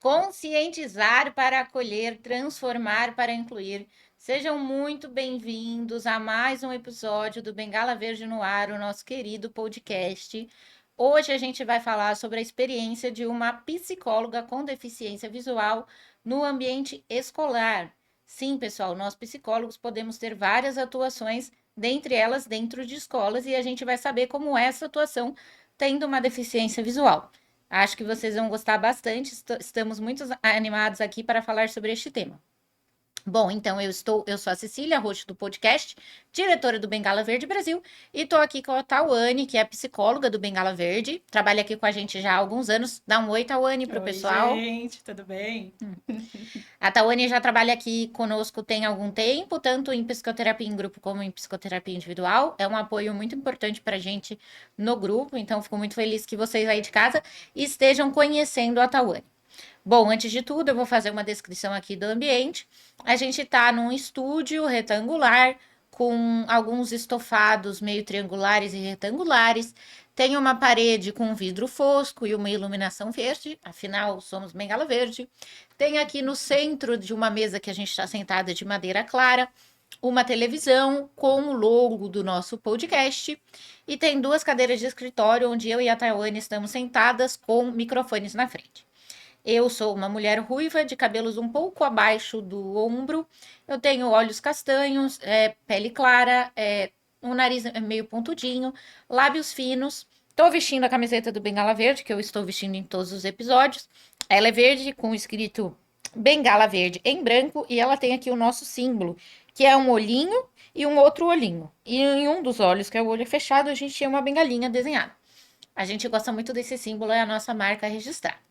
Conscientizar para acolher, transformar para incluir. Sejam muito bem-vindos a mais um episódio do Bengala Verde no Ar, o nosso querido podcast. Hoje a gente vai falar sobre a experiência de uma psicóloga com deficiência visual no ambiente escolar. Sim, pessoal, nós psicólogos podemos ter várias atuações, dentre elas dentro de escolas, e a gente vai saber como é essa atuação tendo uma deficiência visual. Acho que vocês vão gostar bastante. Estamos muito animados aqui para falar sobre este tema. Bom, então eu sou a Cecília, host do podcast, diretora do Bengala Verde Brasil, e estou aqui com a Tawane, que é psicóloga do Bengala Verde, trabalha aqui com a gente já há alguns anos. Dá um oi, Tawane, para o Oi, pessoal. gente, tudo bem? A Tawane já trabalha aqui conosco tem algum tempo, tanto em psicoterapia em grupo como em psicoterapia individual. É um apoio muito importante para a gente no grupo, então fico muito feliz que vocês aí de casa estejam conhecendo a Tawane. Bom, antes de tudo, eu vou fazer uma descrição aqui do ambiente. A gente está num estúdio retangular com alguns estofados meio triangulares e retangulares. Tem uma parede com vidro fosco e uma iluminação verde, afinal, somos Bengala Verde. Tem aqui no centro de uma mesa que a gente está sentada de madeira clara, uma televisão com o logo do nosso podcast. E tem duas cadeiras de escritório onde eu e a Tawane estamos sentadas com microfones na frente. Eu sou uma mulher ruiva, de cabelos um pouco abaixo do ombro. Eu tenho olhos castanhos, pele clara, um nariz meio pontudinho, lábios finos. Estou vestindo a camiseta do Bengala Verde, que eu estou vestindo em todos os episódios. Ela é verde, com escrito Bengala Verde em branco, e ela tem aqui o nosso símbolo, que é um olhinho e um outro olhinho. E em um dos olhos, que é o olho fechado, a gente tem uma bengalinha desenhada. A gente gosta muito desse símbolo, é a nossa marca registrada.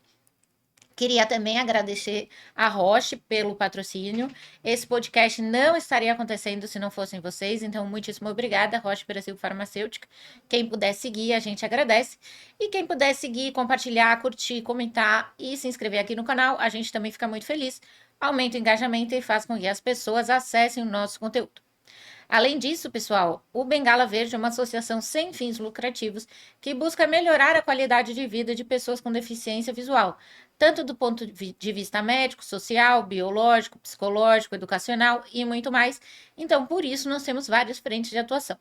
Queria também agradecer a Roche pelo patrocínio. Esse podcast não estaria acontecendo se não fossem vocês, então muitíssimo obrigada, Roche Brasil Farmacêutica. Quem puder seguir, a gente agradece. E quem puder seguir, compartilhar, curtir, comentar e se inscrever aqui no canal, a gente também fica muito feliz. Aumenta o engajamento e faz com que as pessoas acessem o nosso conteúdo. Além disso, pessoal, o Bengala Verde é uma associação sem fins lucrativos que busca melhorar a qualidade de vida de pessoas com deficiência visual, tanto do ponto de vista médico, social, biológico, psicológico, educacional e muito mais. Então, por isso, nós temos várias frentes de atuação.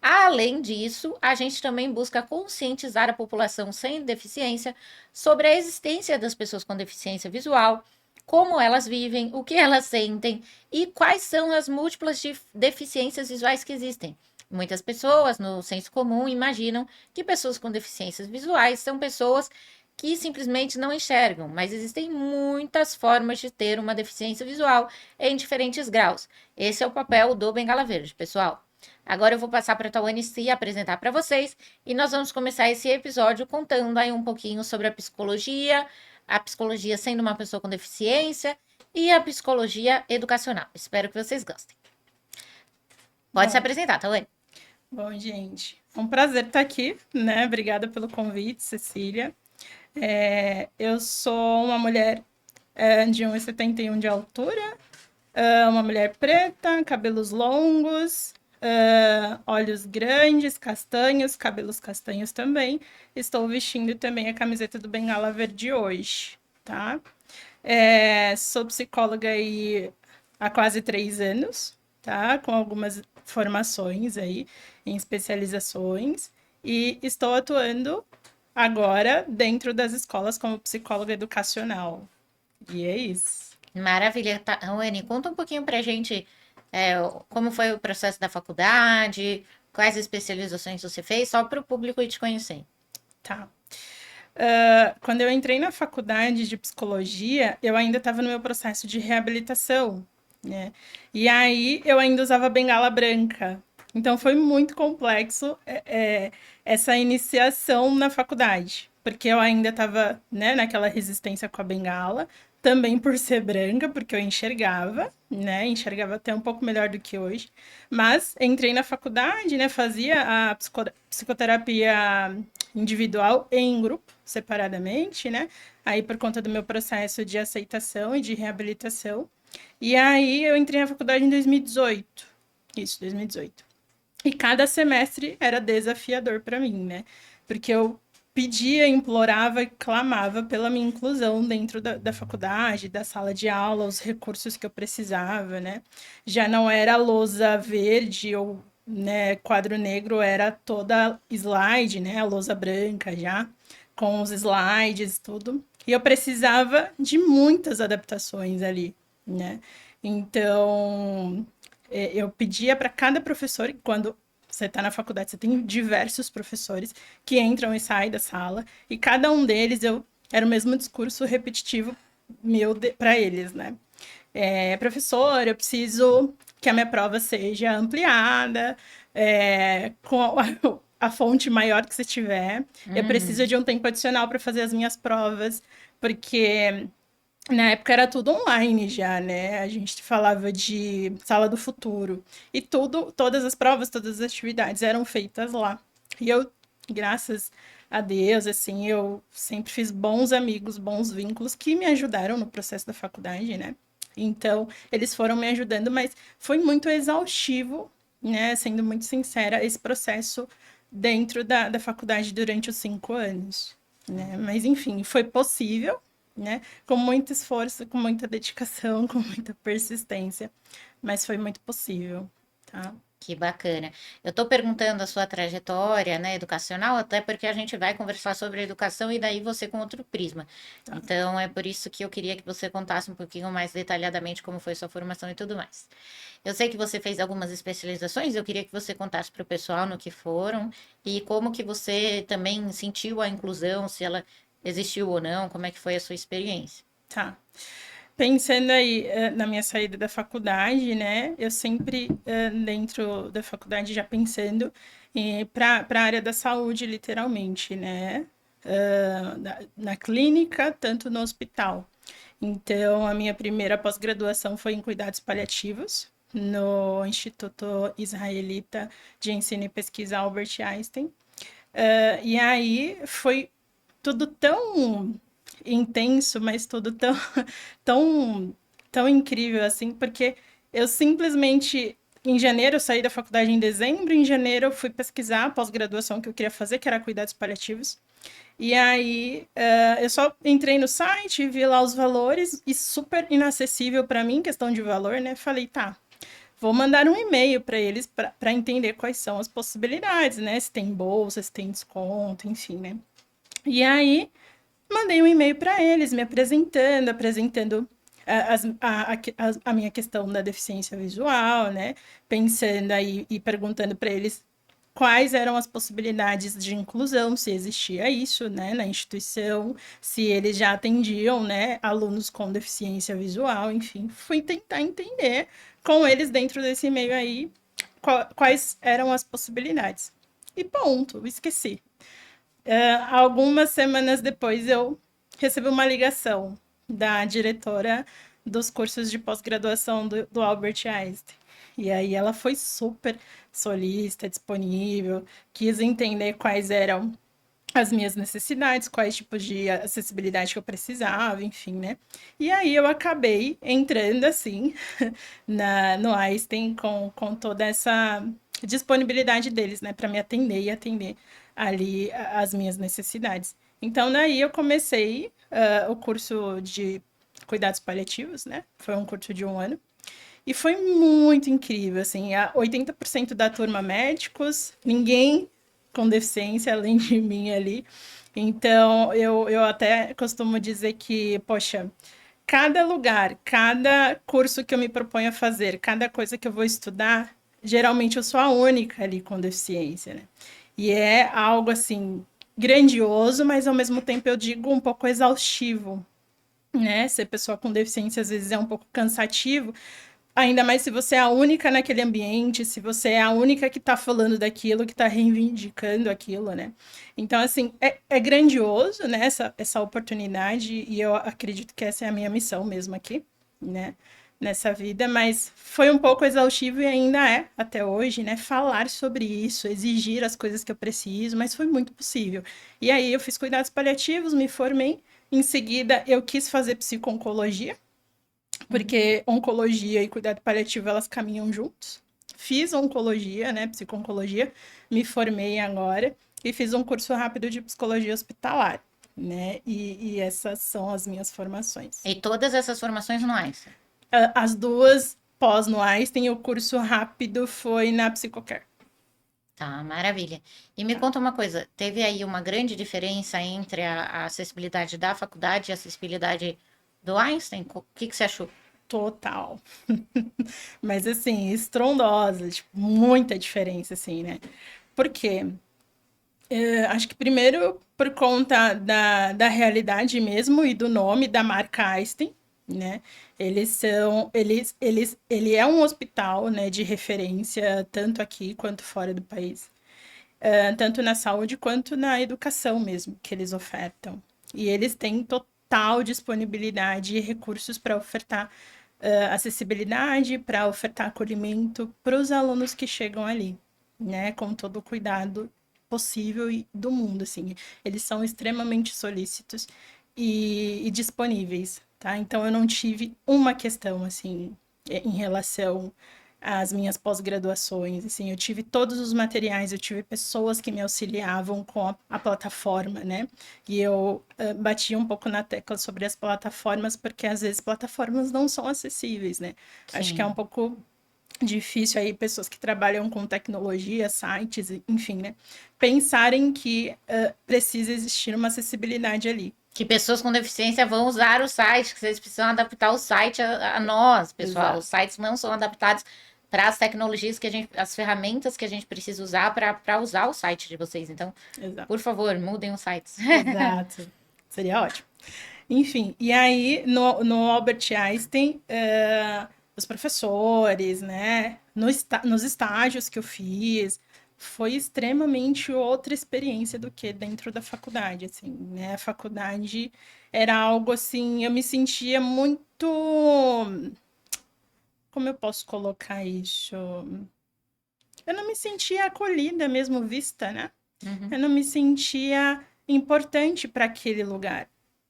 Além disso, a gente também busca conscientizar a população sem deficiência sobre a existência das pessoas com deficiência visual, como elas vivem, o que elas sentem e quais são as múltiplas deficiências visuais que existem. Muitas pessoas, no senso comum, imaginam que pessoas com deficiências visuais são pessoas que simplesmente não enxergam, mas existem muitas formas de ter uma deficiência visual em diferentes graus. Esse é o papel do Bengala Verde, pessoal. Agora eu vou passar para a Tawane se apresentar para vocês e nós vamos começar esse episódio contando aí um pouquinho sobre a psicologia sendo uma pessoa com deficiência e a psicologia educacional. Espero que vocês gostem. Pode se Bom, apresentar, Tawane. bom, gente, é um prazer estar aqui, né? Obrigada pelo convite, Cecília. Eu sou uma mulher de 1,71 de altura, uma mulher preta, cabelos longos, olhos grandes, castanhos, cabelos castanhos também. Estou vestindo também a camiseta do Bengala Verde hoje, tá? Sou psicóloga aí há quase 3 anos, tá? Com algumas formações aí em especializações e estou atuando agora dentro das escolas como psicóloga educacional. E é isso. Maravilha. Tawane, conta um pouquinho pra gente como foi o processo da faculdade, quais especializações você fez, só para o público ir te conhecer. Tá. Quando eu entrei na faculdade de psicologia, eu ainda estava no meu processo de reabilitação, né? E aí eu ainda usava bengala branca. Então foi muito complexo essa iniciação na faculdade, porque eu ainda estava, né, naquela resistência com a bengala, também por ser branca, porque eu enxergava, né? Enxergava até um pouco melhor do que hoje. Mas entrei na faculdade, né? Fazia a psicoterapia individual e em grupo, separadamente, né? Aí por conta do meu processo de aceitação e de reabilitação. E aí eu entrei na faculdade em 2018. Isso, 2018. E cada semestre era desafiador para mim, né? Porque eu pedia, implorava e clamava pela minha inclusão dentro da faculdade, da sala de aula, os recursos que eu precisava, né? Já não era lousa verde ou, né, quadro negro, era toda slide, né? A lousa branca já, com os slides, tudo. E eu precisava de muitas adaptações ali, né? Então, eu pedia para cada professor, quando você está na faculdade, você tem diversos professores que entram e saem da sala, e cada um deles era o mesmo discurso repetitivo meu para eles, né? Professor, eu preciso que a minha prova seja ampliada, com a fonte maior que você tiver. Eu preciso Uhum. de um tempo adicional para fazer as minhas provas, porque na época era tudo online já, né? A gente falava de sala do futuro. E tudo, todas as provas, todas as atividades eram feitas lá. E eu, graças a Deus, assim, eu sempre fiz bons amigos, bons vínculos que me ajudaram no processo da faculdade, né? Então, eles foram me ajudando, mas foi muito exaustivo, né? Sendo muito sincera, esse processo dentro da faculdade durante os 5 anos, né? Mas, enfim, foi possível, né? Com muito esforço, com muita dedicação, com muita persistência, mas foi muito possível, tá? Que bacana. Eu estou perguntando a sua trajetória, né, educacional, até porque a gente vai conversar sobre educação e daí você com outro prisma. Tá. Então, é por isso que eu queria que você contasse um pouquinho mais detalhadamente como foi sua formação e tudo mais. Eu sei que você fez algumas especializações, eu queria que você contasse para o pessoal no que foram e como que você também sentiu a inclusão, se ela existiu ou não, como é que foi a sua experiência. Tá. Pensando aí na minha saída da faculdade, né? Eu sempre dentro da faculdade já pensando para a área da saúde, literalmente, né? Na clínica, tanto no hospital. Então, a minha primeira pós-graduação foi em cuidados paliativos, no Instituto Israelita de Ensino e Pesquisa Albert Einstein. E aí foi tudo tão intenso, mas tudo tão, tão, tão incrível assim, porque eu simplesmente, em janeiro, eu saí da faculdade em dezembro, em janeiro eu fui pesquisar a pós-graduação que eu queria fazer, que era cuidados paliativos. E aí, eu só entrei no site, vi lá os valores, e super inacessível para mim, questão de valor, né? Falei, tá, vou mandar um e-mail para eles para entender quais são as possibilidades, né? Se tem bolsa, se tem desconto, enfim, né? E aí, mandei um e-mail para eles, me apresentando a minha questão da deficiência visual, né? Pensando aí e perguntando para eles quais eram as possibilidades de inclusão, se existia isso, né, na instituição, se eles já atendiam, né, alunos com deficiência visual, enfim, fui tentar entender com eles dentro desse e-mail aí quais eram as possibilidades. E ponto, esqueci. Algumas semanas depois eu recebi uma ligação da diretora dos cursos de pós-graduação do Albert Einstein. E aí ela foi super solícita, disponível, quis entender quais eram as minhas necessidades, quais tipos de acessibilidade que eu precisava, enfim, né? E aí eu acabei entrando assim no Einstein com toda essa disponibilidade deles, né, para me atender e atender ali as minhas necessidades. Então, daí eu comecei o curso de cuidados paliativos, né? Foi um curso de 1 ano. E foi muito incrível, assim, 80% da turma médicos, ninguém com deficiência além de mim ali. Então, eu até costumo dizer que, poxa, cada lugar, cada curso que eu me proponho a fazer, cada coisa que eu vou estudar, geralmente eu sou a única ali com deficiência, né? E é algo assim grandioso, mas ao mesmo tempo eu digo um pouco exaustivo, né? Ser pessoa com deficiência às vezes é um pouco cansativo, ainda mais se você é a única naquele ambiente, se você é a única que está falando daquilo, que está reivindicando aquilo, né? Então, assim, é grandioso, né, essa oportunidade, e eu acredito que essa é a minha missão mesmo aqui, né, nessa vida, mas foi um pouco exaustivo e ainda é, até hoje, né, falar sobre isso, exigir as coisas que eu preciso, mas foi muito possível. E aí eu fiz cuidados paliativos, me formei, em seguida eu quis fazer psico-oncologia, porque oncologia e cuidado paliativo elas caminham juntos. Fiz oncologia, né, psico-oncologia, me formei agora. e fiz um curso rápido de psicologia hospitalar, né? E essas são as minhas formações. E todas essas formações no Einstein. As duas pós no Einstein, o curso rápido foi na Psicocare. Tá, maravilha. E me Tá. conta uma coisa, teve aí uma grande diferença entre a acessibilidade da faculdade e a acessibilidade do Einstein? O que que você achou? Total. Mas assim, estrondosa, tipo, muita diferença, assim, né? Por quê? Acho que primeiro por conta da realidade mesmo e do nome da marca Einstein, né? Ele é um hospital, né, de referência tanto aqui quanto fora do país, tanto na saúde quanto na educação mesmo que eles ofertam. E eles têm total disponibilidade e recursos para ofertar acessibilidade, para ofertar acolhimento para os alunos que chegam ali, né? Com todo o cuidado possível e do mundo, assim. Eles são extremamente solícitos e disponíveis, tá? Então eu não tive uma questão, assim, em relação às minhas pós-graduações, assim, eu tive todos os materiais, eu tive pessoas que me auxiliavam com a plataforma, né? E eu batia um pouco na tecla sobre as plataformas, porque às vezes plataformas não são acessíveis, né? Acho que é um Sim. pouco difícil aí pessoas que trabalham com tecnologia, sites, enfim, né? Pensarem que precisa existir uma acessibilidade ali. Que pessoas com deficiência vão usar o site, que vocês precisam adaptar o site a nós, pessoal. Os Exato, sites não são adaptados para as tecnologias que a gente, as ferramentas que a gente precisa usar para usar o site de vocês. Então, exato, por favor, mudem os sites. exato. Seria ótimo. Enfim, e aí no Albert Einstein, os professores, né, nos estágios que eu fiz, foi extremamente outra experiência do que dentro da faculdade, assim, né? A faculdade era algo assim, eu me sentia muito, como eu posso colocar isso? Eu não me sentia acolhida mesmo, vista, né? Uhum. Eu não me sentia importante para aquele lugar.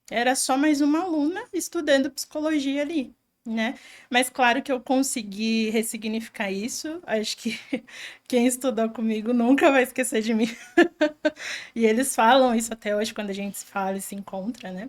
Era só mais uma aluna estudando psicologia ali, né? Mas claro que eu consegui ressignificar isso. Acho que quem estudou comigo nunca vai esquecer de mim. E eles falam isso até hoje quando a gente se fala e se encontra, né?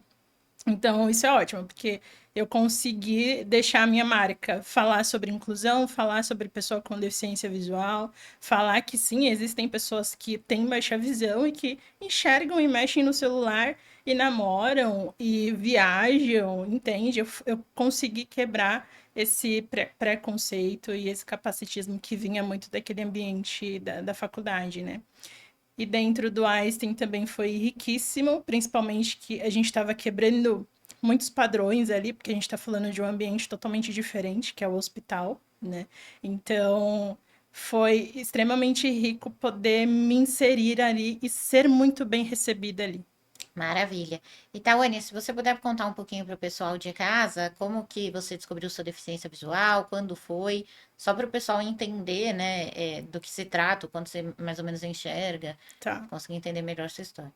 Então, isso é ótimo, porque eu consegui deixar a minha marca, falar sobre inclusão, falar sobre pessoa com deficiência visual, falar que sim, existem pessoas que têm baixa visão e que enxergam e mexem no celular e namoram e viajam, entende? Eu consegui quebrar esse preconceito e esse capacitismo que vinha muito daquele ambiente da faculdade, né? E dentro do Einstein também foi riquíssimo, principalmente que a gente estava quebrando muitos padrões ali, porque a gente está falando de um ambiente totalmente diferente, que é o hospital, né? Então foi extremamente rico poder me inserir ali e ser muito bem recebida ali. Maravilha. E Tawane, se você puder contar um pouquinho para o pessoal de casa, como que você descobriu sua deficiência visual, quando foi, só para o pessoal entender, né, do que se trata, quando você mais ou menos enxerga, Tá. conseguir entender melhor sua história.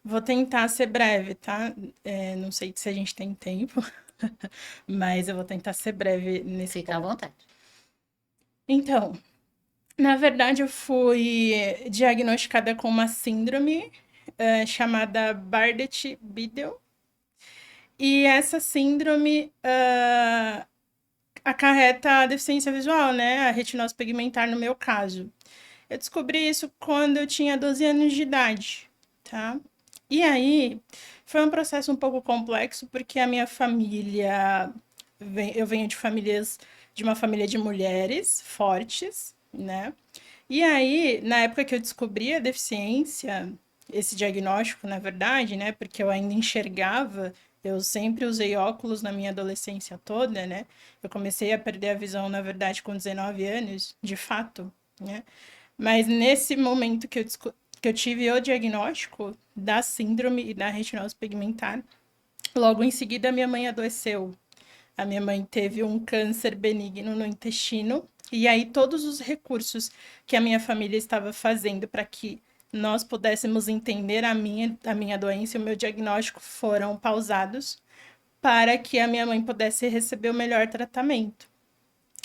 Vou tentar ser breve, tá? Não sei se a gente tem tempo, mas eu vou tentar ser breve nesse Fica à ponto. vontade. Então, na verdade, eu fui diagnosticada com uma síndrome chamada Bardet-Biedl. E essa síndrome acarreta a deficiência visual, né? A retinose pigmentar, no meu caso. Eu descobri isso quando eu tinha 12 anos de idade, tá? E aí, foi um processo um pouco complexo, porque a minha família... Eu venho de uma família de mulheres fortes, né? E aí, na época que eu descobri a deficiência, esse diagnóstico, na verdade, né? Porque eu ainda enxergava, eu sempre usei óculos na minha adolescência toda, né? Eu comecei a perder a visão, na verdade, com 19 anos, de fato, né? Mas nesse momento que eu tive o diagnóstico da síndrome e da retinose pigmentar, logo em seguida minha mãe adoeceu. A minha mãe teve um câncer benigno no intestino, e aí todos os recursos que a minha família estava fazendo para que nós pudéssemos entender a minha doença e o meu diagnóstico foram pausados para que a minha mãe pudesse receber o melhor tratamento.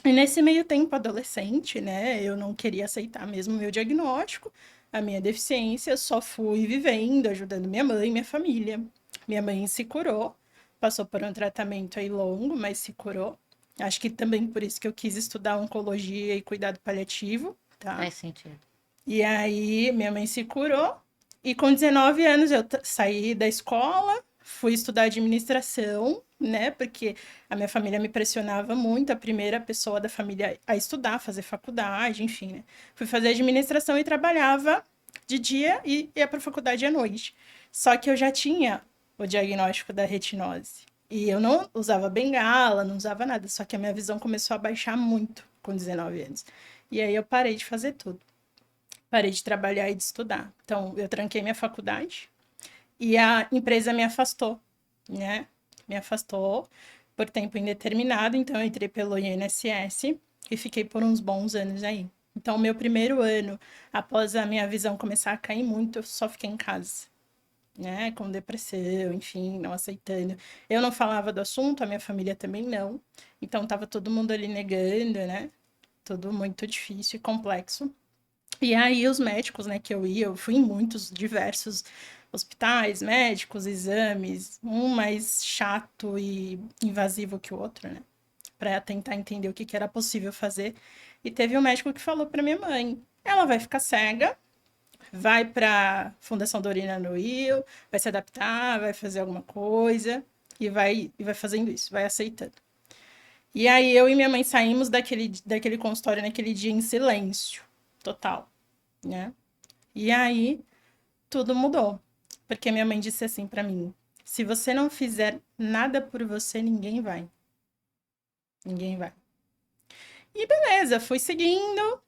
E nesse meio tempo, adolescente, né, eu não queria aceitar mesmo o meu diagnóstico, a minha deficiência, só fui vivendo, ajudando minha mãe, minha família. Minha mãe se curou, passou por um tratamento aí longo, mas se curou. Acho que também por isso que eu quis estudar oncologia e cuidado paliativo, tá? Faz sentido. E aí minha mãe se curou e com 19 anos eu saí da escola, fui estudar administração, né? Porque a minha família me pressionava muito, a primeira pessoa da família a estudar, fazer faculdade, enfim, né? Fui fazer administração e trabalhava de dia e ia para a faculdade à noite. Só que eu já tinha o diagnóstico da retinose. E eu não usava bengala, não usava nada, só que a minha visão começou a baixar muito com 19 anos. E aí eu parei de fazer tudo. Parei de trabalhar e de estudar. Então, eu tranquei minha faculdade e a empresa me afastou, né? Me afastou por tempo indeterminado, então eu entrei pelo INSS e fiquei por uns bons anos aí. Então, o meu primeiro ano, após a minha visão começar a cair muito, eu só fiquei em casa, né? Com depressão, enfim, não aceitando. Eu não falava do assunto, a minha família também não. Então, tava todo mundo ali negando, né? Tudo muito difícil e complexo. E aí os médicos, né, que eu ia, eu fui em muitos, diversos hospitais, médicos, exames, um mais chato e invasivo que o outro, né, para tentar entender o que era possível fazer. E teve um médico que falou para minha mãe: ela vai ficar cega, vai para Fundação Dorina no Rio, vai se adaptar, vai fazer alguma coisa e vai fazendo isso, vai aceitando. E aí eu e minha mãe saímos daquele consultório naquele dia em silêncio total, né? E aí tudo mudou, porque minha mãe disse assim pra mim: se você não fizer nada por você, ninguém vai. Ninguém vai. E beleza, fui seguindo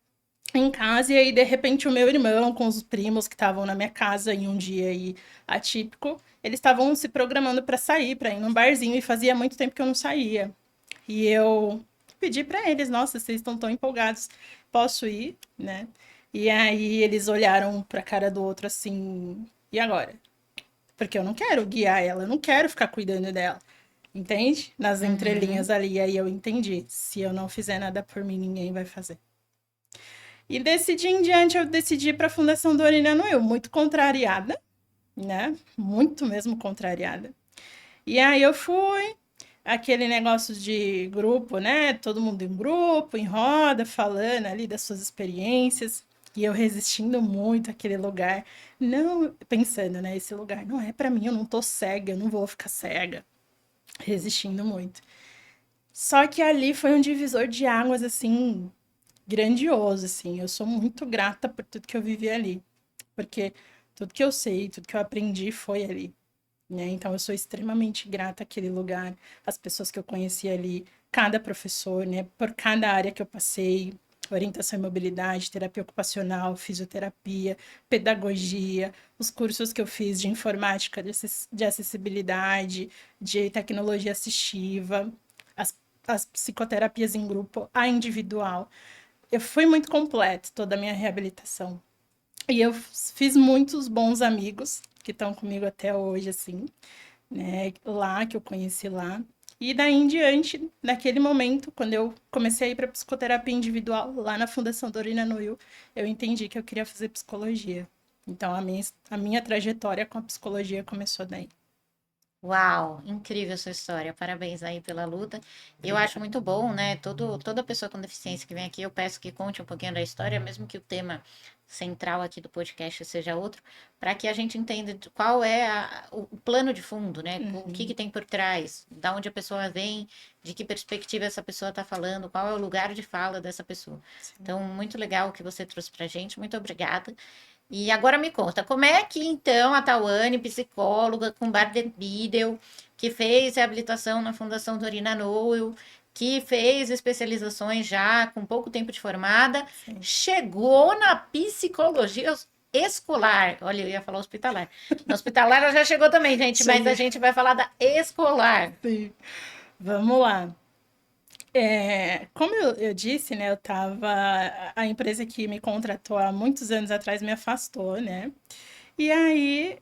em casa e aí de repente o meu irmão com os primos que estavam na minha casa em um dia aí atípico, eles estavam se programando pra sair, pra ir num barzinho e fazia muito tempo que eu não saía. E eu pedi pra eles: nossa, vocês estão tão empolgados, posso ir, né? E aí eles olharam pra cara do outro assim: e agora? Porque eu não quero guiar ela, eu não quero ficar cuidando dela. Entende? Nas Uhum. entrelinhas ali, aí eu entendi. Se eu não fizer nada por mim, ninguém vai fazer. E desse dia em diante eu decidi ir para a Fundação Dorina Noel, muito contrariada, né? Muito mesmo contrariada. E aí eu fui, aquele negócio de grupo, né? Todo mundo em grupo, em roda, falando ali das suas experiências. E eu resistindo muito àquele lugar. Não, pensando, né? Esse lugar não é para mim, eu não tô cega, eu não vou ficar cega. Resistindo muito. Só que ali foi um divisor de águas, assim, grandioso, assim. Eu sou muito grata por tudo que eu vivi ali. Porque tudo que eu sei, tudo que eu aprendi foi ali, né? Então eu sou extremamente grata àquele lugar, às pessoas que eu conheci ali, cada professor, né? Por cada área que eu passei, orientação e mobilidade, terapia ocupacional, fisioterapia, pedagogia, os cursos que eu fiz de informática, de acessibilidade, de tecnologia assistiva, as psicoterapias em grupo, a individual. Eu fui muito completo toda a minha reabilitação. E eu fiz muitos bons amigos que estão comigo até hoje, assim, né? Lá, que eu conheci lá. E daí em diante, naquele momento, quando eu comecei a ir para psicoterapia individual, lá na Fundação Dorina Noil, eu entendi que eu queria fazer psicologia. Então, a minha trajetória com a psicologia começou daí. Uau, incrível sua história. Parabéns aí pela luta. Eu acho Obrigada. muito bom, né? Toda pessoa com deficiência que vem aqui, eu peço que conte um pouquinho da história, mesmo que o tema central aqui do podcast seja outro, para que a gente entenda qual é o plano de fundo, né? O que Uhum. que tem por trás, da onde a pessoa vem, de que perspectiva essa pessoa está falando, qual é o lugar de fala dessa pessoa. Sim. Então, muito legal o que você trouxe para a gente. Muito obrigada. E agora me conta, como é que então a Tawane, psicóloga com Bardet-Biedl, que fez reabilitação na Fundação Dorina Noel, que fez especializações já com pouco tempo de formada, Sim. chegou na psicologia escolar? Olha, eu ia falar hospitalar. Na hospitalar ela já chegou também, gente, mas a Cheguei. gente vai falar da escolar. Sim. Vamos lá. Como eu disse, né, eu tava, a empresa que me contratou há muitos anos atrás me afastou, né? E aí,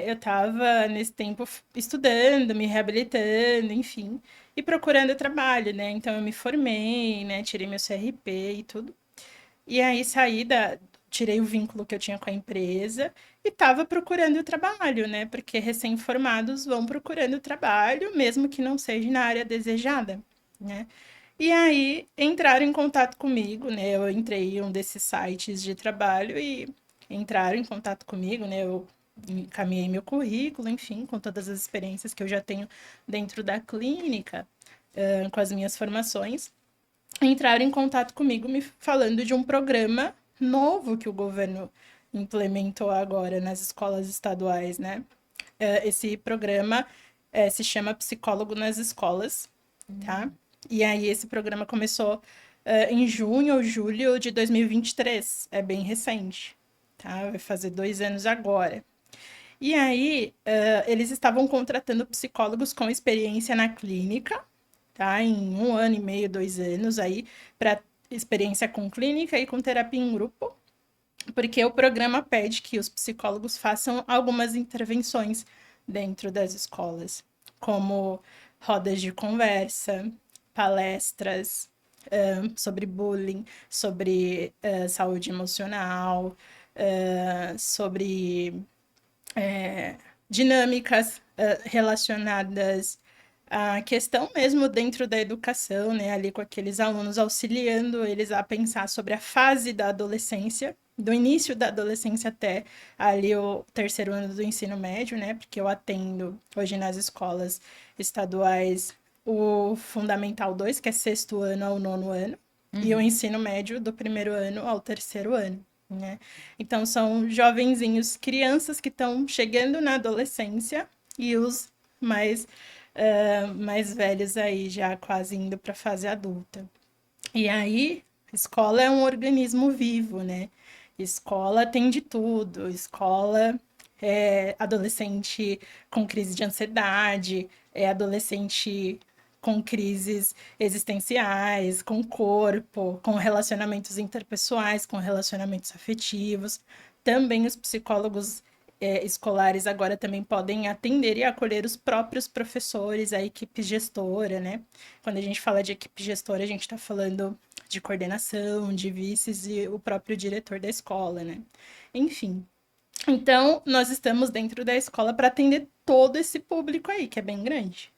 eu estava nesse tempo estudando, me reabilitando, enfim, e procurando trabalho, né? Então eu me formei, né? Tirei meu CRP e tudo. E aí saí tirei o vínculo que eu tinha com a empresa e estava procurando trabalho, né? Porque recém-formados vão procurando trabalho, mesmo que não seja na área desejada, né? E aí entraram em contato comigo, né? Eu entrei em um desses sites de trabalho e entraram em contato comigo, né? Eu encaminhei meu currículo, enfim, com todas as experiências que eu já tenho dentro da clínica, com as minhas formações. Entraram em contato comigo me falando de um programa novo que o governo implementou agora nas escolas estaduais, né? Esse programa se chama Psicólogo nas Escolas, tá? E aí esse programa começou em junho ou julho de 2023, é bem recente, tá? Vai fazer 2 anos agora. E aí eles estavam contratando psicólogos com experiência na clínica, tá? Em 1 ano e meio, 2 anos aí, para experiência com clínica e com terapia em grupo, porque o programa pede que os psicólogos façam algumas intervenções dentro das escolas, como rodas de conversa, palestras sobre bullying, sobre saúde emocional, sobre dinâmicas relacionadas à questão mesmo dentro da educação, né? Ali com aqueles alunos auxiliando eles a pensar sobre a fase da adolescência, do início da adolescência até ali o terceiro ano do ensino médio, né? Porque eu atendo hoje nas escolas estaduais o Fundamental 2, que é sexto ano ao nono ano, e o ensino médio do primeiro ano ao terceiro ano, né? Então, são jovenzinhos, crianças que estão chegando na adolescência e os mais, mais velhos aí, já quase indo para a fase adulta. E aí, escola é um organismo vivo, né? Escola tem de tudo. Escola é adolescente com crise de ansiedade, é adolescente com crises existenciais, com corpo, com relacionamentos interpessoais, com relacionamentos afetivos. Também os psicólogos escolares agora também podem atender e acolher os próprios professores, a equipe gestora, né? Quando a gente fala de equipe gestora, a gente está falando de coordenação, de vices e o próprio diretor da escola, né? Enfim. Então, nós estamos dentro da escola para atender todo esse público aí, que é bem grande.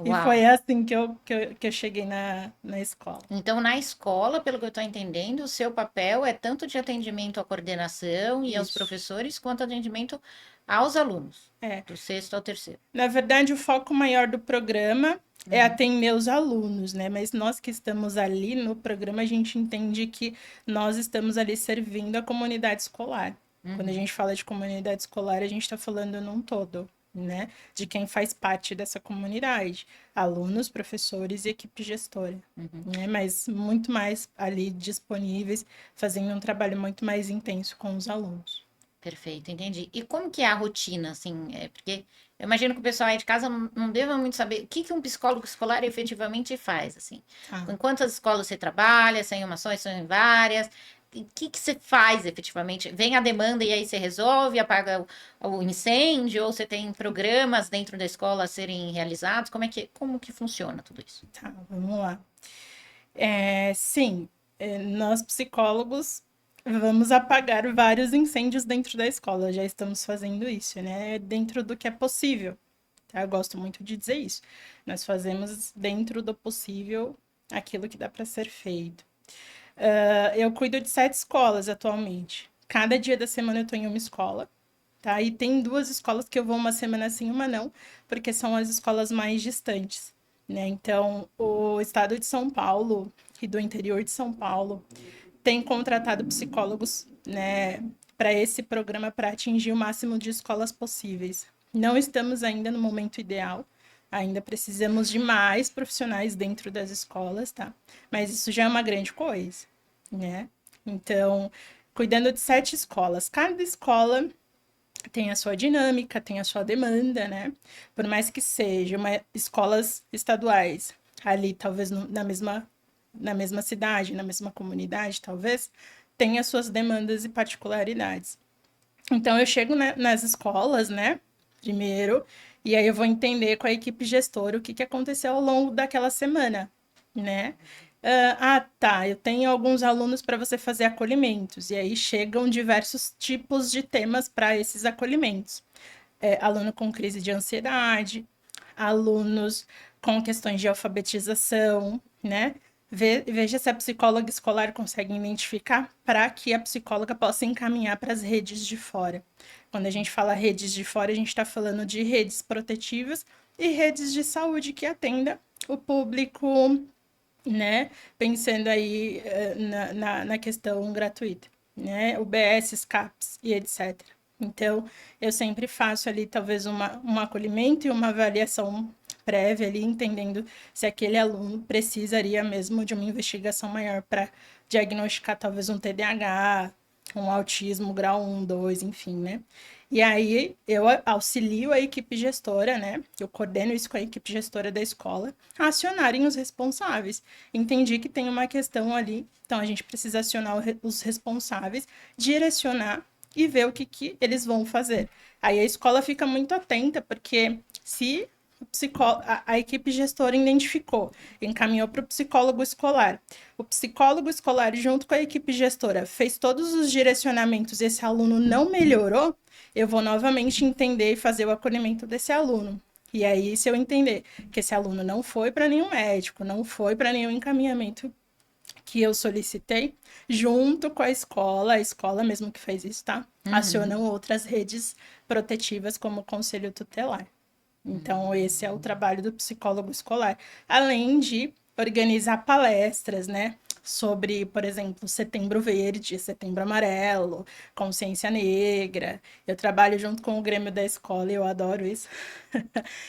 E Uau! foi assim que eu cheguei na escola. Então, na escola, pelo que eu estou entendendo, o seu papel é tanto de atendimento à coordenação e aos Isso. professores, quanto atendimento aos alunos, É. do sexto ao terceiro. Na verdade, o foco maior do programa é atender os alunos, né? Mas nós que estamos ali no programa, a gente entende que nós estamos ali servindo a comunidade escolar. Quando a gente fala de comunidade escolar, a gente está falando num todo, né? De quem faz parte dessa comunidade, alunos, professores e equipe gestora, né? Mas muito mais ali disponíveis, fazendo um trabalho muito mais intenso com os alunos. Perfeito, entendi. E como que é a rotina, assim? Porque eu imagino que o pessoal aí de casa não deva muito saber o que que um psicólogo escolar efetivamente faz, assim. Tá, Com quantas escolas você trabalha, se é em uma só, se é em várias? E o que que você faz efetivamente? Vem a demanda e aí você resolve, apaga o incêndio, ou você tem programas dentro da escola a serem realizados? Como que funciona tudo isso? tá, vamos lá. Sim, nós psicólogos vamos apagar vários incêndios dentro da escola, já estamos fazendo isso, né? Dentro do que é possível, tá? Eu gosto muito de dizer isso. Nós fazemos dentro do possível aquilo que dá para ser feito. Eu cuido de 7 escolas atualmente. Cada dia da semana eu estou em uma escola, tá? E tem 2 escolas que eu vou uma semana sim, uma não, porque são as escolas mais distantes, né? Então, o estado de São Paulo e do interior de São Paulo tem contratado psicólogos, né, para esse programa para atingir o máximo de escolas possíveis. Não estamos ainda no momento ideal, ainda precisamos de mais profissionais dentro das escolas, tá? Mas isso já é uma grande coisa, né? Então, cuidando de 7 escolas, cada escola tem a sua dinâmica, tem a sua demanda, né? Por mais que sejam escolas estaduais, ali talvez na mesma cidade, na mesma comunidade, talvez, tenha suas demandas e particularidades. Então eu chego nas escolas, né? Primeiro, e aí eu vou entender com a equipe gestora o que aconteceu ao longo daquela semana, né? Tá, eu tenho alguns alunos para você fazer acolhimentos, e aí chegam diversos tipos de temas para esses acolhimentos. Aluno com crise de ansiedade, alunos com questões de alfabetização, né? Veja se a psicóloga escolar consegue identificar para que a psicóloga possa encaminhar para as redes de fora. Quando a gente fala redes de fora, a gente está falando de redes protetivas e redes de saúde que atenda o público, né? Pensando aí na questão gratuita, né? UBS, CAPS e etc. Então, eu sempre faço ali talvez um acolhimento e uma avaliação prévia ali, entendendo se aquele aluno precisaria mesmo de uma investigação maior para diagnosticar talvez um TDAH, um autismo grau 1, 2, enfim, né? E aí eu auxilio a equipe gestora, né? Eu coordeno isso com a equipe gestora da escola, a acionarem os responsáveis. Entendi que tem uma questão ali, então a gente precisa acionar os responsáveis, direcionar e ver o que eles vão fazer. Aí a escola fica muito atenta, porque se a equipe gestora identificou, encaminhou para o psicólogo escolar. O psicólogo escolar, junto com a equipe gestora, fez todos os direcionamentos e esse aluno não melhorou, eu vou novamente entender e fazer o acolhimento desse aluno. E aí, se eu entender que esse aluno não foi para nenhum médico, não foi para nenhum encaminhamento que eu solicitei, junto com a escola mesmo que fez isso, tá? Acionam outras redes protetivas, como o conselho tutelar. Então, esse é o trabalho do psicólogo escolar. Além de organizar palestras, né? Sobre, por exemplo, Setembro Verde, Setembro Amarelo, Consciência Negra. Eu trabalho junto com o Grêmio da escola e eu adoro isso.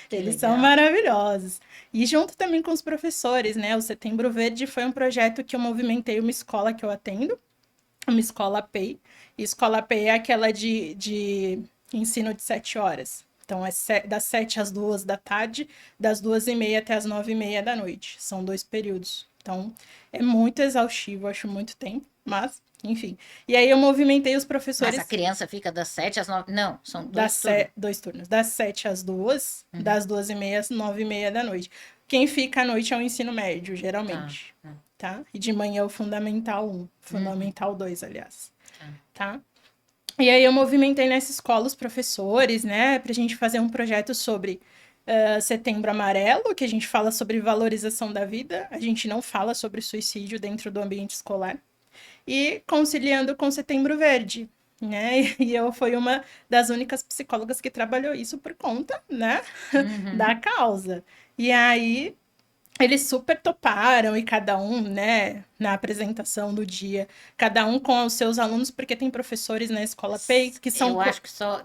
Que Eles são legal. maravilhosos. E junto também com os professores, né? O Setembro Verde foi um projeto que eu movimentei uma escola que eu atendo, uma escola PEI. E escola PEI é aquela de ensino de 7 horas. Então, das 7 às 2 da tarde, das 2h30 até as 9h30 da noite. São 2 períodos. Então, é muito exaustivo, acho muito tempo, mas, enfim. E aí eu movimentei os Mas a professores criança fica das 7 às 9. Não, são dois turnos. 2 turnos, das 7 às 2, Uhum. das 2h30 às 9h30 da noite. Quem fica à noite é o ensino médio, Tá, geralmente, tá. tá? E de manhã é o Fundamental 1, Uhum, Fundamental 2, aliás, tá. tá? E aí eu movimentei nessa escola os professores, né, pra gente fazer um projeto sobre Setembro Amarelo, que a gente fala sobre valorização da vida, a gente não fala sobre suicídio dentro do ambiente escolar, e conciliando com Setembro Verde, né? E eu fui uma das únicas psicólogas que trabalhou isso por conta, né, da Uhum. causa. E aí eles super toparam e cada um, né, na apresentação do dia, cada um com os seus alunos, porque tem professores na escola PEI que são Eu acho que só,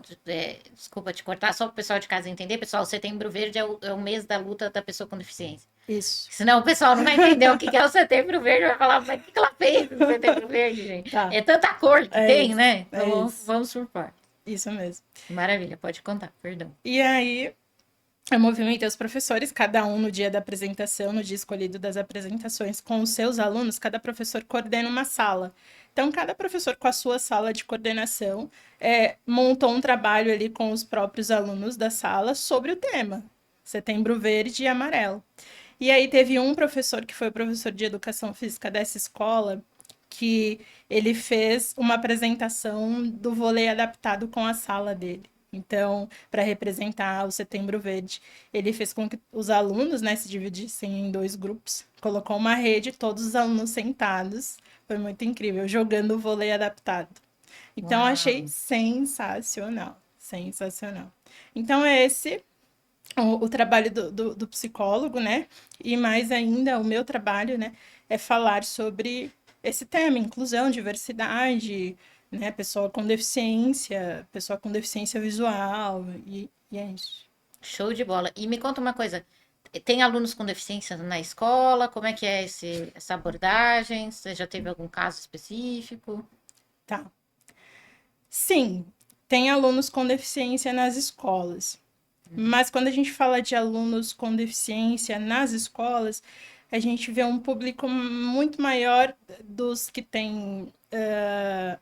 desculpa te cortar, só para o pessoal de casa entender, pessoal, o Setembro Verde é o mês da luta da pessoa com deficiência. isso. Senão o pessoal não vai entender o que é o Setembro Verde, vai falar, mas o que ela fez no Setembro Verde, gente? Tá, É tanta cor que é tem, isso. né? Então É vamos, isso. vamos por parte. Isso mesmo. Maravilha, pode contar, perdão. E aí eu movimentei os professores, cada um no dia da apresentação, no dia escolhido das apresentações, com os seus alunos, cada professor coordena uma sala. Então, cada professor com a sua sala de coordenação montou um trabalho ali com os próprios alunos da sala sobre o tema, Setembro Verde e Amarelo. E aí teve um professor, que foi o professor de educação física dessa escola, que ele fez uma apresentação do vôlei adaptado com a sala dele. Então, para representar o Setembro Verde, ele fez com que os alunos, né, se dividissem em 2 grupos, colocou uma rede, todos os alunos sentados. Foi muito incrível, jogando vôlei adaptado. Então, achei Uau. sensacional, sensacional. Então, é esse o trabalho do psicólogo, né? E mais ainda, o meu trabalho, né, é falar sobre esse tema, inclusão, diversidade, né? Pessoa com deficiência visual, e é isso. Show de bola. E me conta uma coisa, tem alunos com deficiência na escola? Como é que é essa abordagem? Você já teve algum caso específico? Tá. Sim, tem alunos com deficiência nas escolas. Mas quando a gente fala de alunos com deficiência nas escolas, a gente vê um público muito maior dos que têm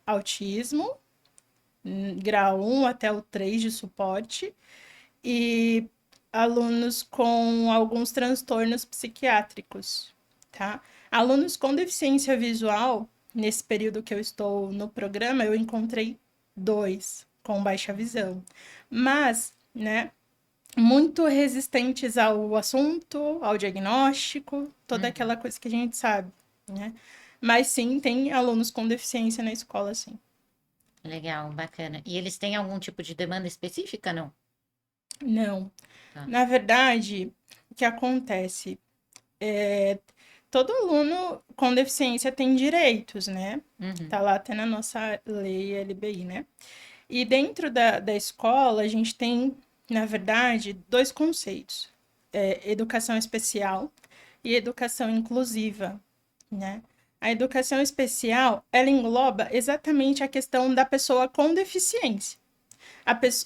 autismo, grau 1 até o 3 de suporte, e alunos com alguns transtornos psiquiátricos, tá? Alunos com deficiência visual, nesse período que eu estou no programa, eu encontrei 2 com baixa visão. Mas, né, muito resistentes ao assunto, ao diagnóstico, toda Uhum. aquela coisa que a gente sabe, né? Mas sim, tem alunos com deficiência na escola, sim. Legal, bacana. E eles têm algum tipo de demanda específica, não? Não. Tá. Na verdade, o que acontece? Todo aluno com deficiência tem direitos, né? Uhum. Tá lá até na nossa lei LBI, né? E dentro da escola, a gente tem, na verdade, 2 conceitos: educação especial e educação inclusiva, né? A educação especial, ela engloba exatamente a questão da pessoa com deficiência.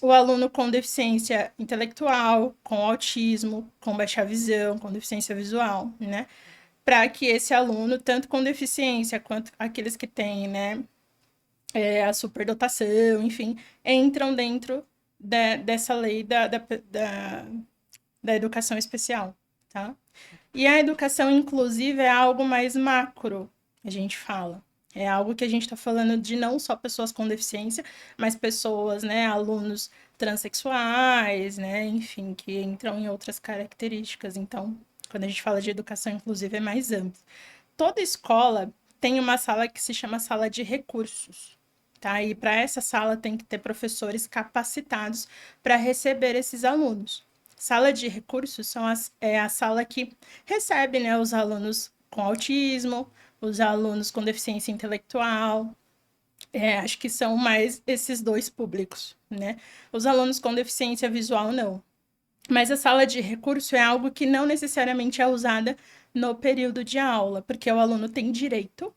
O aluno com deficiência intelectual, com autismo, com baixa visão, com deficiência visual, né? Para que esse aluno, tanto com deficiência quanto aqueles que têm, né, a superdotação, enfim, entram dentro dessa lei da educação especial, tá? E a educação inclusiva é algo mais macro, a gente fala. É algo que a gente está falando de não só pessoas com deficiência, mas pessoas, né, alunos transexuais, né, enfim, que entram em outras características. Então, quando a gente fala de educação inclusiva, é mais amplo. Toda escola tem uma sala que se chama sala de recursos, tá? E para essa sala tem que ter professores capacitados para receber esses alunos. Sala de recursos é a sala que recebe, né, os alunos com autismo, os alunos com deficiência intelectual. Acho que são mais esses 2 públicos, né? Os alunos com deficiência visual, não. Mas a sala de recurso é algo que não necessariamente é usada no período de aula, porque o aluno tem direito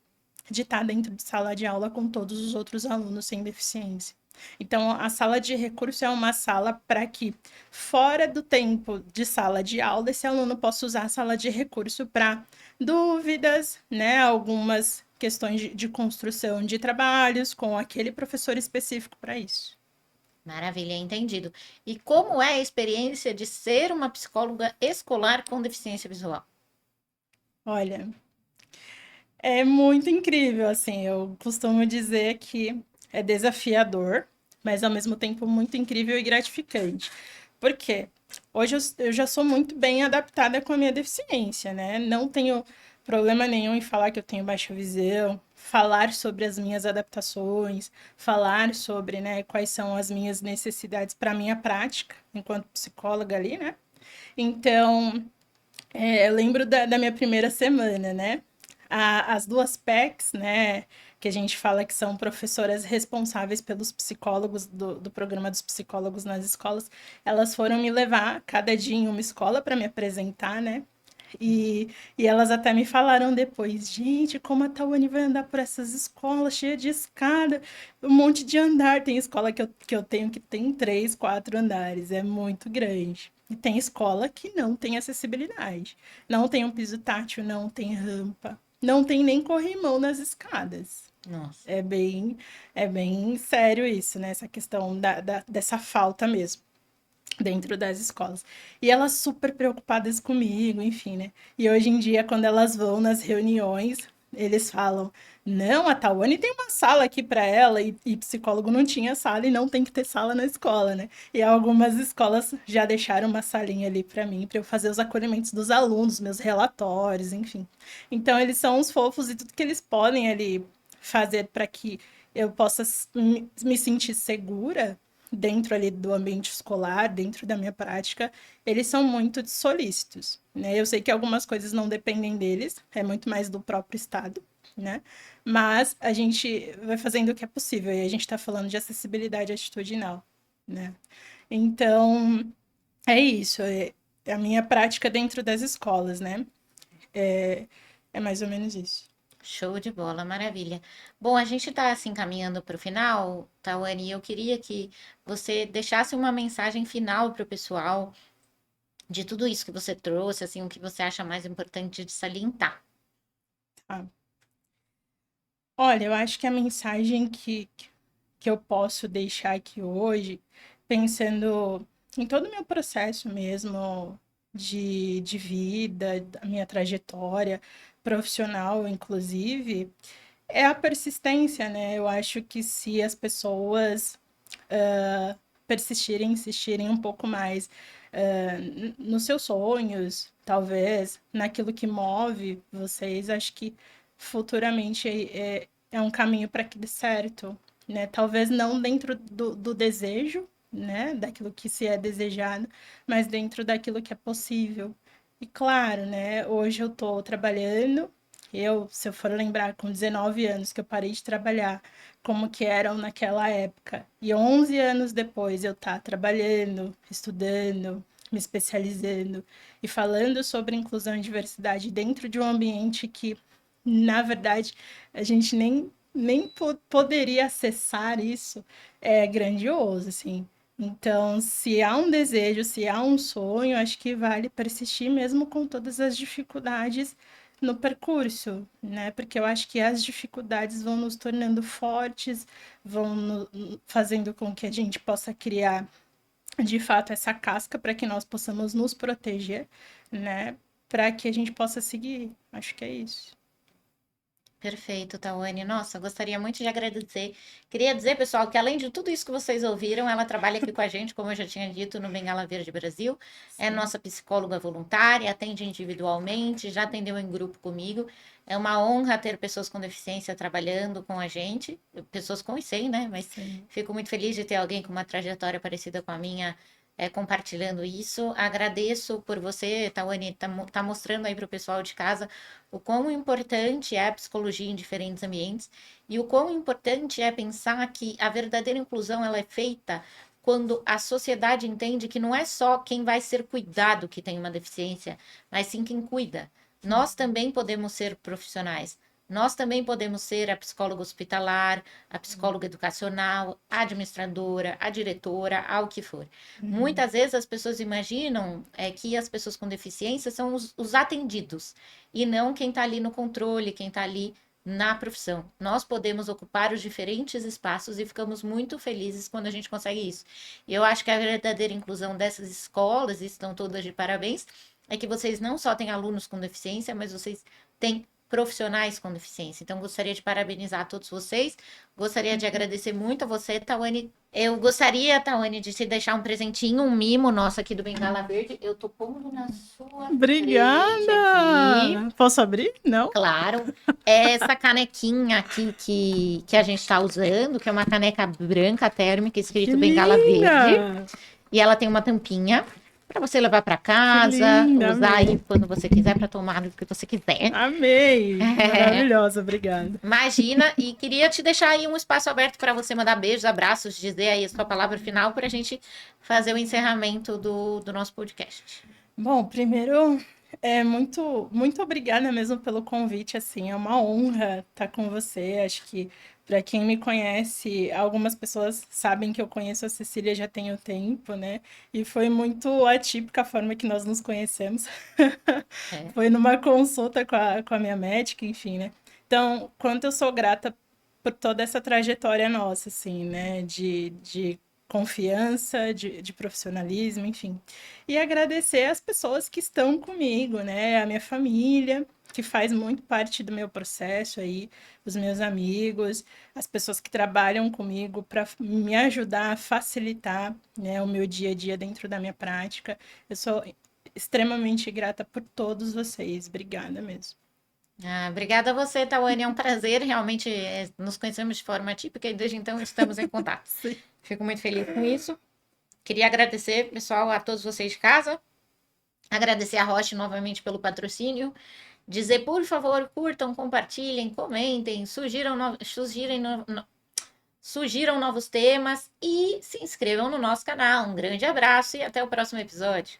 de estar dentro de sala de aula com todos os outros alunos sem deficiência. Então, a sala de recurso é uma sala para que, fora do tempo de sala de aula, esse aluno possa usar a sala de recurso para dúvidas, né? Algumas questões de construção de trabalhos com aquele professor específico para isso. Maravilha, entendido. E como é a experiência de ser uma psicóloga escolar com deficiência visual? Olha, é muito incrível, assim. Eu costumo dizer que é desafiador, mas ao mesmo tempo muito incrível e gratificante. Por quê? Hoje eu já sou muito bem adaptada com a minha deficiência, né? Não tenho problema nenhum em falar que eu tenho baixa visão, falar sobre as minhas adaptações, falar sobre, né, quais são as minhas necessidades para a minha prática enquanto psicóloga ali, né? Então, eu lembro da minha primeira semana, né? As 2 PECs, né, que a gente fala que são professoras responsáveis pelos psicólogos do programa dos psicólogos nas escolas, elas foram me levar cada dia em uma escola para me apresentar, né? E, e elas até me falaram depois, gente, como a Tawane vai andar por essas escolas cheia de escada, um monte de andar. Tem escola que eu tenho que tem 3, 4 andares, é muito grande. E tem escola que não tem acessibilidade. Não tem um piso tátil, não tem rampa, não tem nem corrimão nas escadas. Nossa. É bem, é bem sério isso, né? Essa questão dessa falta mesmo dentro das escolas. E elas super preocupadas comigo, enfim, né? E hoje em dia, quando elas vão nas reuniões, eles falam: não, a Tawane tem uma sala aqui para ela, e psicólogo não tinha sala e não tem que ter sala na escola, né? E algumas escolas já deixaram uma salinha ali para mim, para eu fazer os acolhimentos dos alunos, meus relatórios, enfim. Então, eles são uns fofos e tudo que eles podem ali fazer para que eu possa me sentir segura dentro ali do ambiente escolar, dentro da minha prática, eles são muito solícitos, né? Eu sei que algumas coisas não dependem deles, é muito mais do próprio Estado, né? Mas a gente vai fazendo o que é possível, e a gente está falando de acessibilidade atitudinal, né? Então, é isso, é a minha prática dentro das escolas, né? É, é mais ou menos isso. Show de bola, maravilha. Bom, a gente está assim caminhando para o final, Tawane, e eu queria que você deixasse uma mensagem final para o pessoal de tudo isso que você trouxe, assim, o que você acha mais importante de salientar. Tá? Olha, eu acho que a mensagem que eu posso deixar aqui hoje, pensando em todo o meu processo mesmo de vida, da minha trajetória profissional, inclusive, é a persistência, né? Eu acho que se as pessoas persistirem, insistirem um pouco mais nos seus sonhos, talvez, naquilo que move vocês, acho que futuramente é um caminho para que dê certo, né? Talvez não dentro do desejo, né? Daquilo que se é desejado, mas dentro daquilo que é possível. E claro, né? Hoje eu estou trabalhando. Se eu for lembrar, com 19 anos que eu parei de trabalhar, como que eram naquela época. E 11 anos depois eu estar trabalhando, estudando, me especializando e falando sobre inclusão e diversidade dentro de um ambiente que, na verdade, a gente nem poderia acessar isso, é grandioso, assim. Então, se há um desejo, se há um sonho, acho que vale persistir mesmo com todas as dificuldades no percurso, né? Porque eu acho que as dificuldades vão nos tornando fortes, fazendo com que a gente possa criar, de fato, essa casca para que nós possamos nos proteger, né? Para que a gente possa seguir. Acho que é isso. Perfeito, Tawane. Nossa, gostaria muito de agradecer. Queria dizer, pessoal, que além de tudo isso que vocês ouviram, ela trabalha aqui com a gente, como eu já tinha dito, no Bengala Verde Brasil. É Sim. nossa psicóloga voluntária, atende individualmente, já atendeu em grupo comigo. É uma honra ter pessoas com deficiência trabalhando com a gente, pessoas com e sem, né? Mas Sim. fico muito feliz de ter alguém com uma trajetória parecida com a minha, compartilhando isso. Agradeço por você, Tawane, tá mostrando aí para o pessoal de casa o quão importante é a psicologia em diferentes ambientes e o quão importante é pensar que a verdadeira inclusão ela é feita quando a sociedade entende que não é só quem vai ser cuidado que tem uma deficiência, mas sim quem cuida. Nós também podemos ser profissionais. Nós também podemos ser a psicóloga hospitalar, a psicóloga educacional, a administradora, a diretora, ao que for. Muitas vezes as pessoas imaginam que as pessoas com deficiência são os atendidos e não quem está ali no controle, quem está ali na profissão. Nós podemos ocupar os diferentes espaços e ficamos muito felizes quando a gente consegue isso. E eu acho que a verdadeira inclusão dessas escolas, e estão todas de parabéns, é que vocês não só têm alunos com deficiência, mas vocês têm profissionais com deficiência. Então, gostaria de parabenizar a todos vocês. Gostaria de agradecer muito a você, Tawane. Eu gostaria, Tawane, de te deixar um presentinho, um mimo nosso aqui do Bengala Verde. Eu tô pondo na sua frente aqui. Obrigada! Posso abrir? Não? Claro. É essa canequinha aqui que a gente está usando, que é uma caneca branca térmica, Que escrito Bengala Verde. linda! E ela tem uma tampinha para você levar para Que casa, linda! usar Amei! aí quando você quiser, para tomar o que você quiser. Amei! Maravilhosa, obrigada. Imagina, e queria te deixar aí um espaço aberto para você mandar beijos, abraços, dizer aí a sua palavra final para a gente fazer o encerramento do nosso podcast. Bom, primeiro, muito obrigada mesmo pelo convite, assim, é uma honra estar com você. Acho que para quem me conhece, algumas pessoas sabem que eu conheço a Cecília já tem o tempo, né? E foi muito atípica a forma que nós nos conhecemos. É. Foi numa consulta com a minha médica, enfim, né? Então, quanto eu sou grata por toda essa trajetória nossa, assim, né? De confiança, de profissionalismo, enfim. E agradecer as pessoas que estão comigo, né? A minha família, que faz muito parte do meu processo aí, os meus amigos, as pessoas que trabalham comigo para me ajudar a facilitar, né, o meu dia a dia dentro da minha prática. Eu sou extremamente grata por todos vocês. Obrigada mesmo. Obrigada a você, Tawane. É um prazer. Realmente nos conhecemos de forma típica e desde então estamos em contato. Sim. Fico muito feliz com isso. Queria agradecer, pessoal, a todos vocês de casa. Agradecer a Roche novamente pelo patrocínio. Dizer, por favor, curtam, compartilhem, comentem, sugiram novos temas e se inscrevam no nosso canal. Um grande abraço e até o próximo episódio.